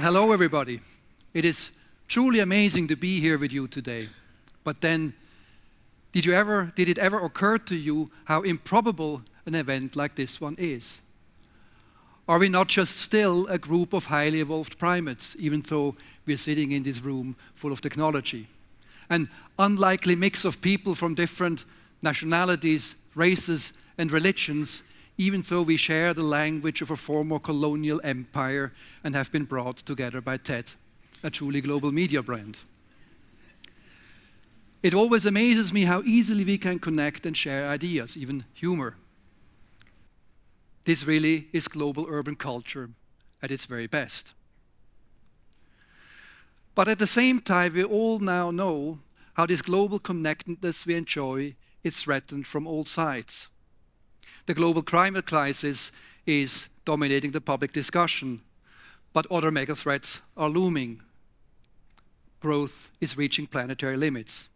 hello everybody. It is truly amazing to be here with you today. But then, did it ever occur to you how improbable an event like this one is? Are we not just still a group of highly evolved primates, even though we're sitting in this room full of technology? An unlikely mix of people from different nationalities, races, and religions, even though we share the language of a former colonial empire and have been brought together by TED, a truly global media brand. It always amazes me how easily we can connect and share ideas, even humor. This really is global urban culture at its very best. But at the same time, we all now know how this global connectedness we enjoy is threatened from all sides. The global climate crisis is dominating the public discussion, but other mega threats are looming. Growth is reaching planetary limits.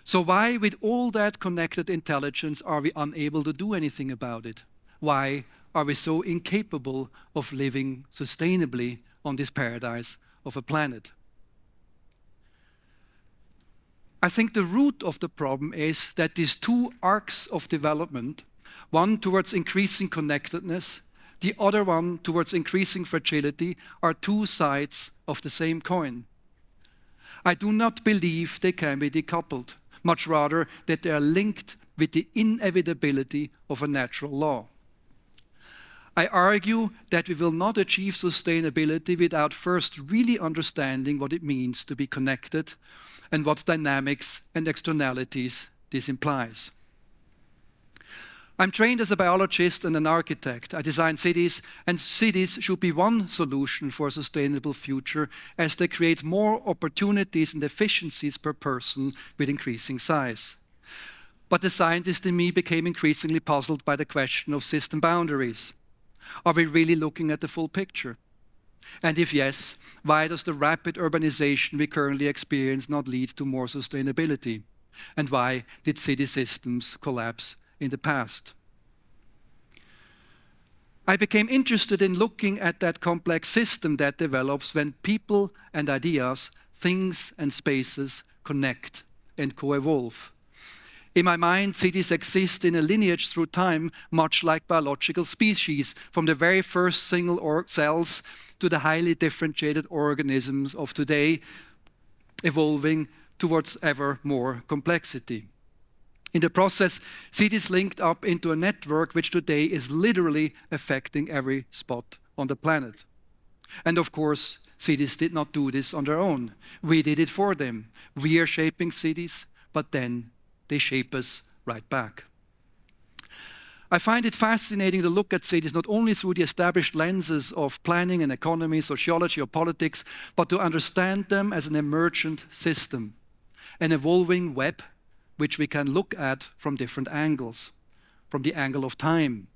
So why, with all that connected intelligence, are we unable to do anything about it? Why are we so incapable of living sustainably on this paradise of a planet? I think the root of the problem is that these two arcs of development, one towards increasing connectedness, the other one towards increasing fragility, are two sides of the same coin. I do not believe they can be decoupled, much rather that they are linked with the inevitability of a natural law. I argue that we will not achieve sustainability without first really understanding what it means to be connected and what dynamics and externalities this implies. I'm trained as a biologist and an architect. I design cities, and cities should be one solution for a sustainable future as they create more opportunities and efficiencies per person with increasing size. But the scientist in me became increasingly puzzled by the question of system boundaries. Are we really looking at the full picture? And if yes, why does the rapid urbanization we currently experience not lead to more sustainability? And why did city systems collapse in the past? I became interested in looking at that complex system that develops when people and ideas, things and spaces connect and co-evolve. In my mind, cities exist in a lineage through time, much like biological species, from the very first single cells to the highly differentiated organisms of today, evolving towards ever more complexity. In the process, cities linked up into a network which today is literally affecting every spot on the planet. And of course, cities did not do this on their own. We did it for them. We are shaping cities, but then they shape us right back. I find it fascinating to look at cities not only through the established lenses of planning and economy, sociology, or politics, but to understand them as an emergent system, an evolving web which we can look at from different angles, from the angle of time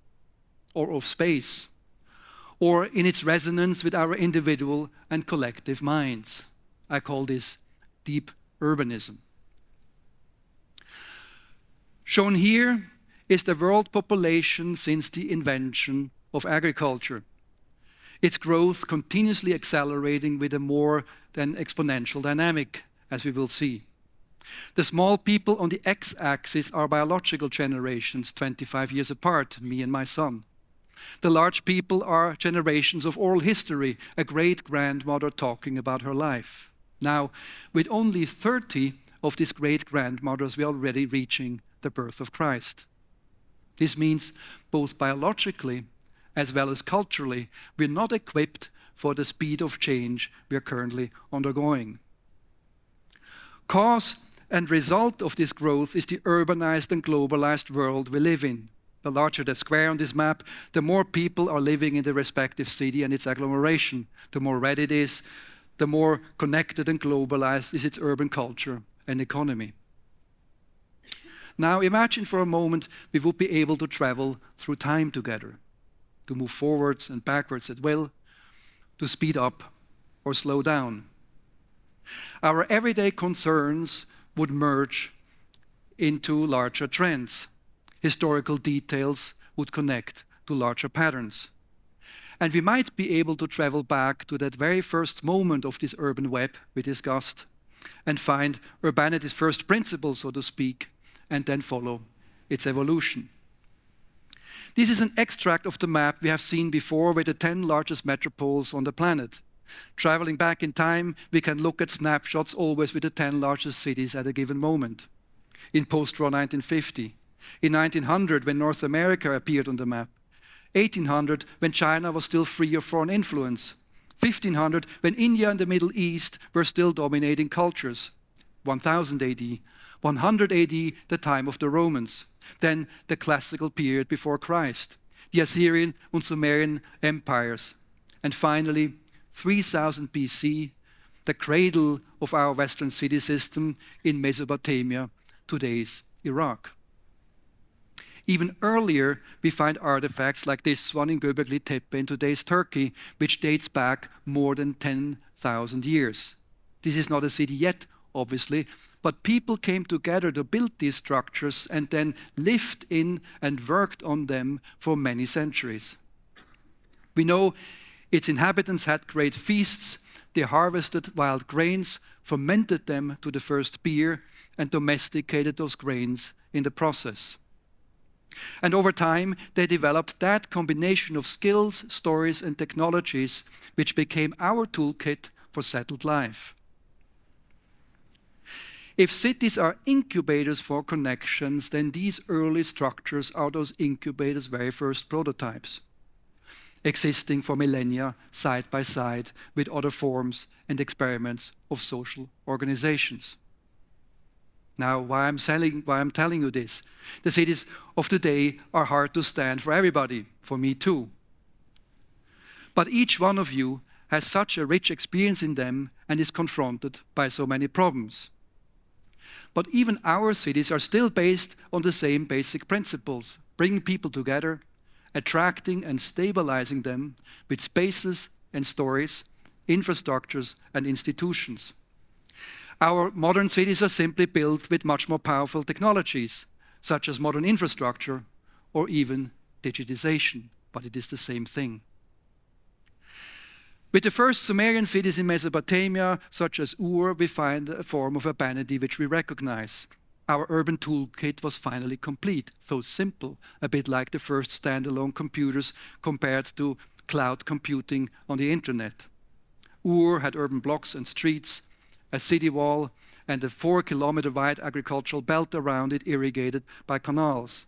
or of space, or in its resonance with our individual and collective minds. I call this deep urbanism. Shown here is the world population since the invention of agriculture. Its growth continuously accelerating with a more than exponential dynamic, as we will see. The small people on the x-axis are biological generations, 25 years apart, me and my son. The large people are generations of oral history, a great-grandmother talking about her life. Now, with only 30 of these great-grandmothers, we are already reaching the birth of Christ. This means both biologically as well as culturally, we're not equipped for the speed of change we are currently undergoing. Cause and result of this growth is the urbanized and globalized world we live in. The larger the square on this map, the more people are living in the respective city and its agglomeration. The more red it is, the more connected and globalized is its urban culture and economy. Now imagine for a moment we would be able to travel through time together, to move forwards and backwards at will, to speed up or slow down. Our everyday concerns would merge into larger trends. Historical details would connect to larger patterns. And we might be able to travel back to that very first moment of this urban web we discussed and find urbanity's first principle, so to speak, and then follow its evolution. This is an extract of the map we have seen before with the 10 largest metropoles on the planet. Traveling back in time, we can look at snapshots always with the 10 largest cities at a given moment. In post-war 1950, in 1900 when North America appeared on the map, 1800 when China was still free of foreign influence, 1500 when India and the Middle East were still dominating cultures, 1000 AD, 100 AD the time of the Romans, then the classical period before Christ, the Assyrian and Sumerian empires, and finally 3000 BC, the cradle of our Western city system in Mesopotamia, today's Iraq. Even earlier, we find artifacts like this one in Göbekli Tepe in today's Turkey, which dates back more than 10,000 years. This is not a city yet, obviously, but people came together to build these structures and then lived in and worked on them for many centuries. We know its inhabitants had great feasts. They harvested wild grains, fermented them to the first beer, and domesticated those grains in the process. And over time, they developed that combination of skills, stories, and technologies which became our toolkit for settled life. If cities are incubators for connections, then these early structures are those incubators' very first prototypes, existing for millennia side by side with other forms and experiments of social organizations. Now, why I'm telling you this? The cities of today are hard to stand for everybody, for me too. But each one of you has such a rich experience in them and is confronted by so many problems. But even our cities are still based on the same basic principles, bringing people together, attracting and stabilizing them with spaces and stories, infrastructures and institutions. Our modern cities are simply built with much more powerful technologies, such as modern infrastructure or even digitization, but it is the same thing. With the first Sumerian cities in Mesopotamia, such as Ur, we find a form of urbanity which we recognize. Our urban toolkit was finally complete, so simple, a bit like the first standalone computers compared to cloud computing on the internet. Ur had urban blocks and streets, a city wall, and a 4-kilometer wide agricultural belt around it irrigated by canals.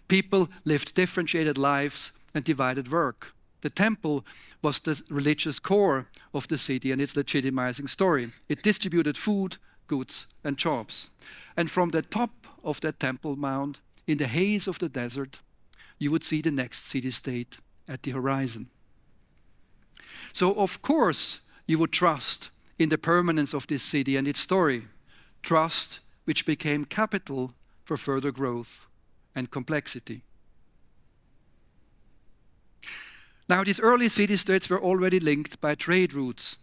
People lived differentiated lives and divided work. The temple was the religious core of the city and its legitimizing story. It distributed food, goods, and jobs. And from the top of that temple mound, in the haze of the desert, you would see the next city-state at the horizon. So, of course, you would trust in the permanence of this city and its story, trust which became capital for further growth and complexity. Now, these early city-states were already linked by trade routes,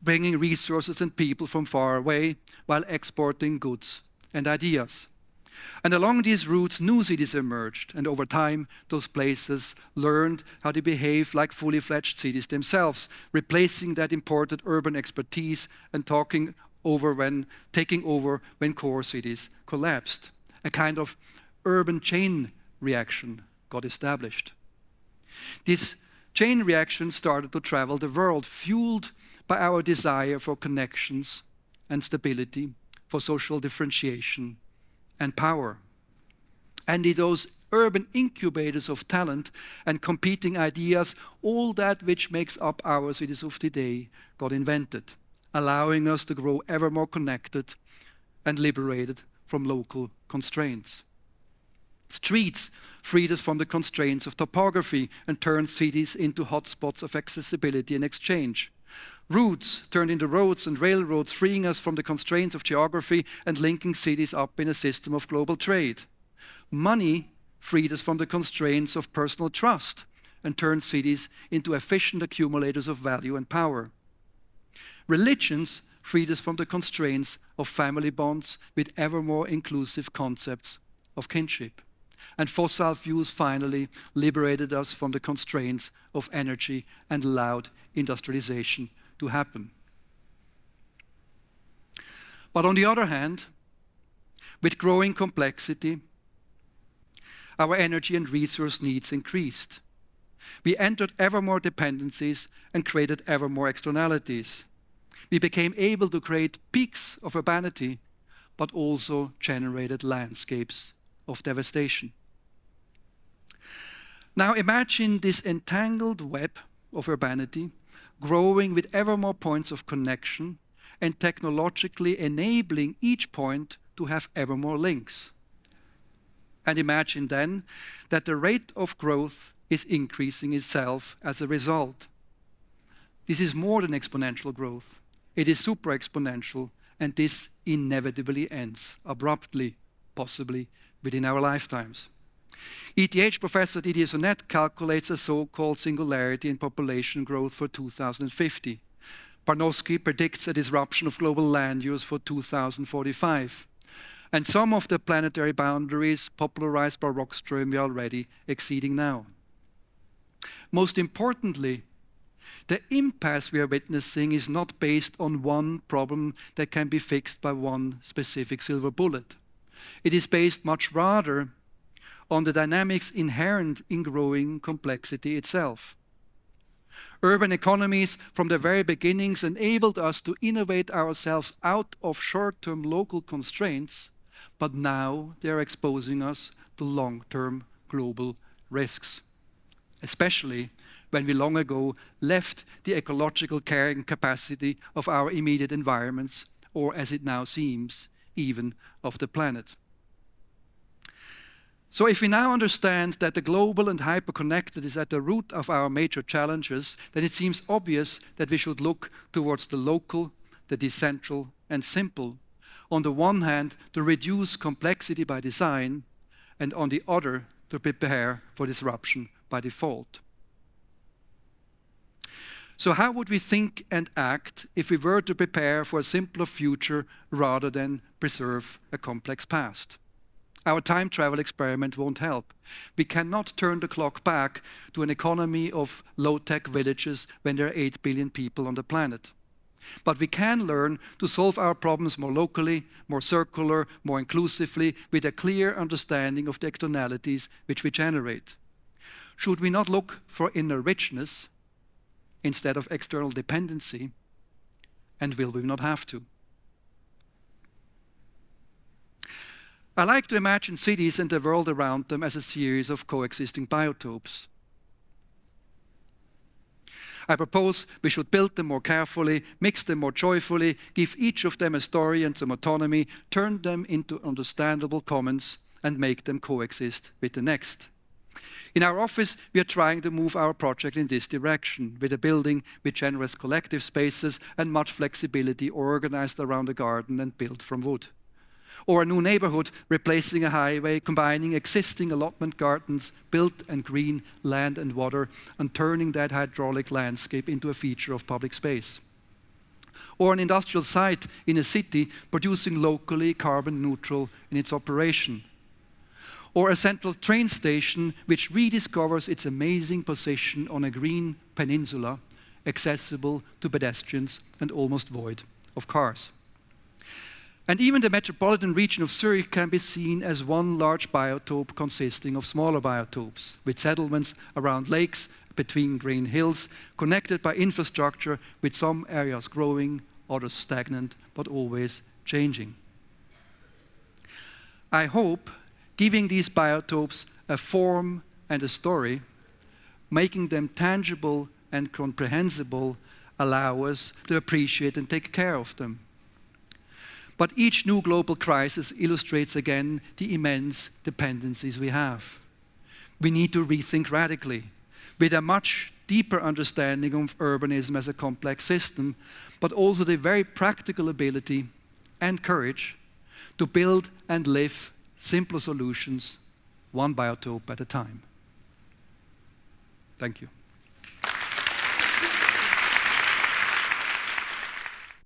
bringing resources and people from far away while exporting goods and ideas. And along these routes, new cities emerged, and over time, those places learned how to behave like fully fledged cities themselves, replacing that imported urban expertise and taking over when core cities collapsed. A kind of urban chain reaction got established. This chain reaction started to travel the world, fueled by our desire for connections and stability, for social differentiation and power. And in those urban incubators of talent and competing ideas, all that which makes up our cities of today got invented, allowing us to grow ever more connected and liberated from local constraints. Streets freed us from the constraints of topography and turned cities into hotspots of accessibility and exchange. Routes turned into roads and railroads, freeing us from the constraints of geography and linking cities up in a system of global trade. Money freed us from the constraints of personal trust and turned cities into efficient accumulators of value and power. Religions freed us from the constraints of family bonds with ever more inclusive concepts of kinship. and fossil fuels finally liberated us from the constraints of energy and allowed industrialization to happen. But on the other hand, with growing complexity, our energy and resource needs increased. We entered ever more dependencies and created ever more externalities. We became able to create peaks of urbanity, but also generated landscapes of devastation. Now imagine this entangled web of urbanity growing with ever more points of connection and technologically enabling each point to have ever more links. And imagine then that the rate of growth is increasing itself as a result. This is more than exponential growth. It is super exponential, and this inevitably ends abruptly, possibly within our lifetimes. ETH professor Didier Sonnet calculates a so-called singularity in population growth for 2050. Barnowski predicts a disruption of global land use for 2045. And some of the planetary boundaries popularized by Rockström are already exceeding now. Most importantly, the impasse we are witnessing is not based on one problem that can be fixed by one specific silver bullet. It is based much rather on the dynamics inherent in growing complexity itself. Urban economies from the very beginnings enabled us to innovate ourselves out of short-term local constraints, but now they are exposing us to long-term global risks, especially when we long ago left the ecological carrying capacity of our immediate environments, or as it now seems, even of the planet. So if we now understand that the global and hyper-connected is at the root of our major challenges, then it seems obvious that we should look towards the local, the decentral, and simple. On the one hand, to reduce complexity by design, and on the other, to prepare for disruption by default. So how would we think and act if we were to prepare for a simpler future rather than preserve a complex past? Our time travel experiment won't help. We cannot turn the clock back to an economy of low-tech villages when there are 8 billion people on the planet. But we can learn to solve our problems more locally, more circular, more inclusively, with a clear understanding of the externalities which we generate. Should we not look for inner richness instead of external dependency? And will we not have to? I like to imagine cities and the world around them as a series of coexisting biotopes. I propose we should build them more carefully, mix them more joyfully, give each of them a story and some autonomy, turn them into understandable commons, and make them coexist with the next. In our office, we are trying to move our project in this direction, with a building with generous collective spaces and much flexibility organized around a garden and built from wood. Or a new neighborhood replacing a highway, combining existing allotment gardens, built and green land and water, and turning that hydraulic landscape into a feature of public space. Or an industrial site in a city producing locally carbon neutral in its operation. Or a central train station which rediscovers its amazing position on a green peninsula, accessible to pedestrians and almost void of cars. And even the metropolitan region of Zurich can be seen as one large biotope consisting of smaller biotopes, with settlements around lakes, between green hills, connected by infrastructure, with some areas growing, others stagnant, but always changing. I hope giving these biotopes a form and a story, making them tangible and comprehensible, allow us to appreciate and take care of them. But each new global crisis illustrates again the immense dependencies we have. We need to rethink radically, with a much deeper understanding of urbanism as a complex system, but also the very practical ability and courage to build and live simpler solutions, one biotope at a time. Thank you.